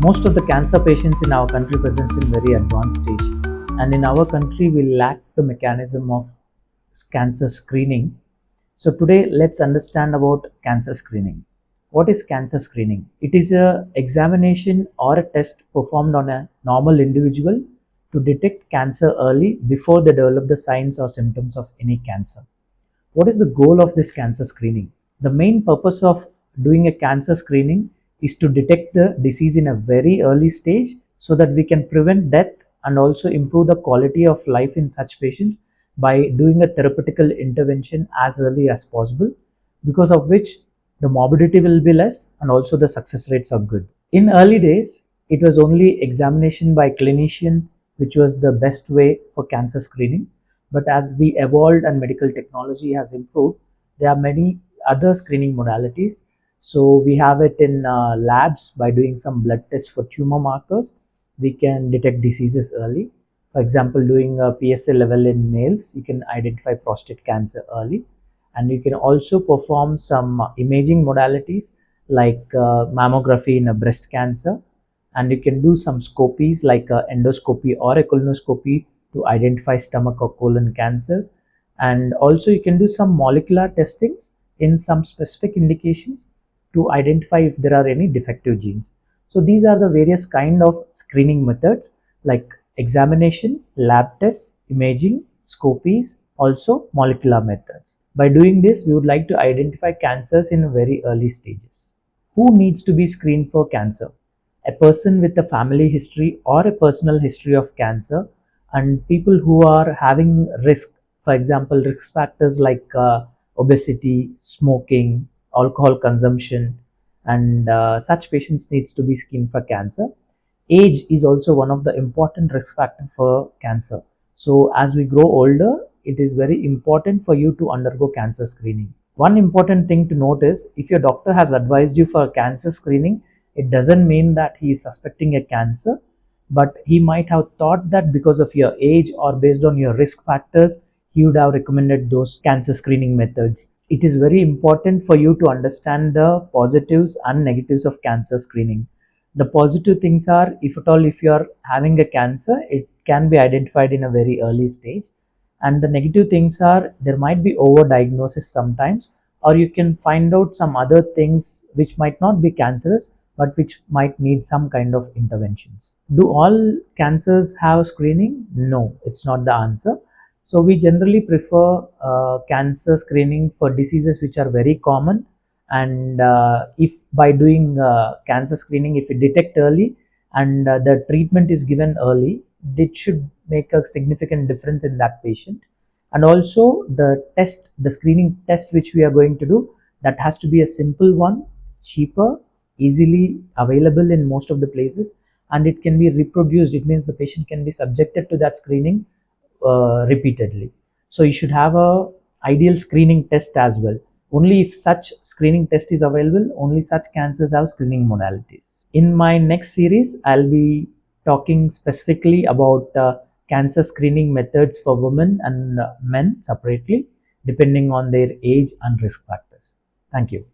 Most of the cancer patients in our country present in very advanced stage, and in our country we lack the mechanism of cancer screening. So today let's understand about cancer screening. What is cancer screening? It is a examination or a test performed on a normal individual to detect cancer early before they develop the signs or symptoms of any cancer. What is the goal of this cancer screening? The main purpose of doing a cancer screening is to detect the disease in a very early stage so that we can prevent death and also improve the quality of life in such patients by doing a therapeutical intervention as early as possible, because of which the morbidity will be less and also the success rates are good. In early days, it was only examination by clinician which was the best way for cancer screening. But as we evolved and medical technology has improved, there are many other screening modalities. So we have it in labs. By doing some blood tests for tumor markers, we can detect diseases early. For example, doing a PSA level in males, you can identify prostate cancer early. And you can also perform some imaging modalities like mammography in a breast cancer. And you can do some scopies like endoscopy or a colonoscopy to identify stomach or colon cancers. And also you can do some molecular testings in some specific indications to identify if there are any defective genes. So these are the various kind of screening methods like examination, lab tests, imaging, scopies, also molecular methods. By doing this, we would like to identify cancers in very early stages. Who needs to be screened for cancer? A person with a family history or a personal history of cancer, and people who are having risk, for example, risk factors like obesity, smoking, alcohol consumption, and such patients needs to be screened for cancer. Age is also one of the important risk factor for cancer. So as we grow older, it is very important for you to undergo cancer screening. One important thing to note is if your doctor has advised you for cancer screening, it doesn't mean that he is suspecting a cancer, but he might have thought that because of your age or based on your risk factors, he would have recommended those cancer screening methods. It is very important for you to understand the positives and negatives of cancer screening. The positive things are, if you are having a cancer, it can be identified in a very early stage. And the negative things are there might be overdiagnosis sometimes, or you can find out some other things which might not be cancerous but which might need some kind of interventions. Do all cancers have screening? No, it's not the answer. So we generally prefer cancer screening for diseases which are very common, and if by doing cancer screening, if we detect early and the treatment is given early, it should make a significant difference in that patient. And also the screening test which we are going to do, that has to be a simple one, cheaper, easily available in most of the places, and it can be reproduced. It means the patient can be subjected to that screening repeatedly. So you should have a ideal screening test as well. Only if such screening test is available, only such cancers have screening modalities. In my next series, I'll be talking specifically about cancer screening methods for women and men separately, depending on their age and risk factors. Thank you.